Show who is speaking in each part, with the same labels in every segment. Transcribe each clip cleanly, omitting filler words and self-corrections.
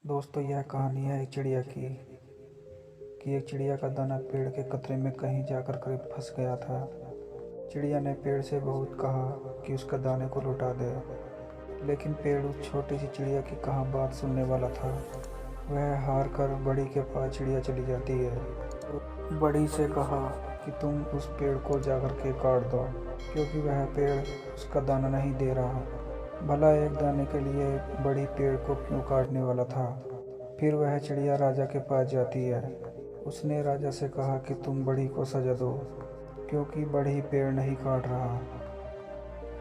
Speaker 1: दोस्तों, यह कहानी है एक चिड़िया की कि एक चिड़िया का दाना पेड़ के कतरे में कहीं जाकर करीब फंस गया था। चिड़िया ने पेड़ से बहुत कहा कि उसका दाने को लौटा दे, लेकिन पेड़ उस छोटी सी चिड़िया की कहाँ बात सुनने वाला था। वह हार कर बड़ी के पास चिड़िया चली जाती है। बड़ी से कहा कि तुम उस पेड़ को जाकर के काट दो, क्योंकि वह पेड़ उसका दाना नहीं दे रहा। भला एक दाने के लिए बड़ी पेड़ को क्यों काटने वाला था। फिर वह चिड़िया राजा के पास जाती है। उसने राजा से कहा कि तुम बड़ी को सजा दो, क्योंकि बड़ी पेड़ नहीं काट रहा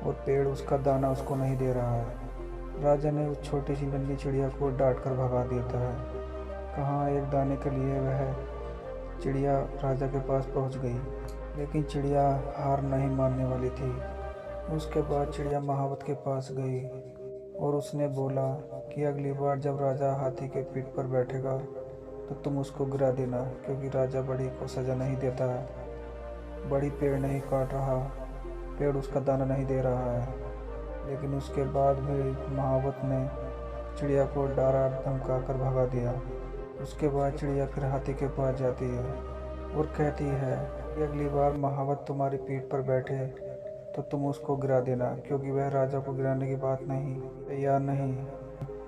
Speaker 1: और पेड़ उसका दाना उसको नहीं दे रहा है। राजा ने उस छोटी सी नन्ही चिड़िया को डांट कर भगा देता है। कहाँ एक दाने के लिए वह चिड़िया राजा के पास पहुंच गई, लेकिन चिड़िया हार नहीं मानने वाली थी। उसके बाद चिड़िया महावत के पास गई और उसने बोला कि अगली बार जब राजा हाथी के पीठ पर बैठेगा तो तुम उसको गिरा देना, क्योंकि राजा बड़ी को सजा नहीं देता है। बड़ी पेड़ नहीं काट रहा, पेड़ उसका दाना नहीं दे रहा है। लेकिन उसके बाद भी महावत ने चिड़िया को डरा धमका कर भगा दिया। उसके बाद चिड़िया फिर हाथी के पास जाती है और कहती है कि अगली बार महावत तुम्हारी पीठ पर बैठे तो तुम उसको गिरा देना, क्योंकि वह राजा को गिराने की बात नहीं, तैयार नहीं।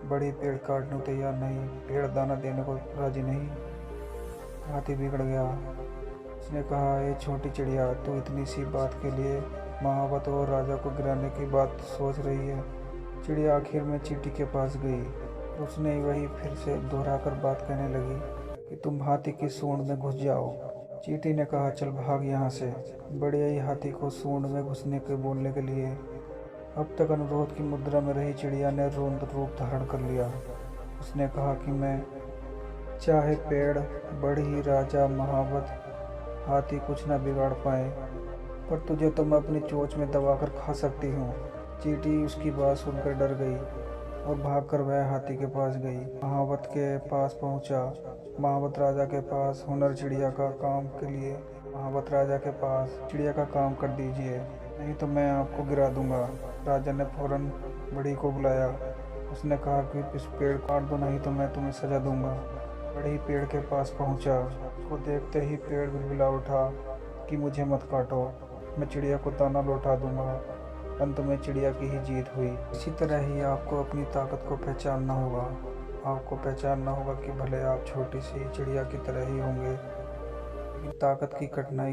Speaker 1: बड़ी पेड़ काटने को तैयार नहीं, पेड़ दाना देने को राजी नहीं। हाथी बिगड़ गया। उसने कहा, ये छोटी चिड़िया, तू इतनी सी बात के लिए महावत और राजा को गिराने की बात सोच रही है। चिड़िया आखिर में चींटी के पास गई। उसने वही फिर से दोहराकर बात कहने लगी कि तुम हाथी की सूंड में घुस जाओ। चींटी ने कहा, चल भाग यहाँ से। बढ़िया ही हाथी को सूंड में घुसने के बोलने के लिए अब तक अनुरोध की मुद्रा में रही चिड़िया ने रोंद रूप धारण कर लिया। उसने कहा कि मैं चाहे पेड़, बढ़ी, राजा, महावत, हाथी कुछ न बिगाड़ पाए, पर तुझे तो मैं अपनी चोंच में दबाकर खा सकती हूँ। चींटी उसकी बात सुनकर डर गई और भागकर वह हाथी के पास गई। महावत के पास पहुंचा। महावत राजा के पास हुनर चिड़िया का काम के लिए महावत राजा के पास चिड़िया का काम कर दीजिए, नहीं तो मैं आपको गिरा दूंगा। राजा ने फौरन बड़ी को बुलाया। उसने कहा कि इस पेड़ काट दो, नहीं तो मैं तुम्हें सजा दूंगा। बड़ी पेड़ के पास पहुंचा। उसको देखते ही पेड़ बिलबिला उठा कि मुझे मत काटो, मैं चिड़िया को दाना लौटा दूंगा। अंत में चिड़िया की ही जीत हुई। इसी तरह ही आपको अपनी ताकत को पहचानना होगा। आपको पहचानना होगा कि भले आप छोटी सी चिड़िया की तरह ही होंगे, लेकिन ताकत की कठिनाई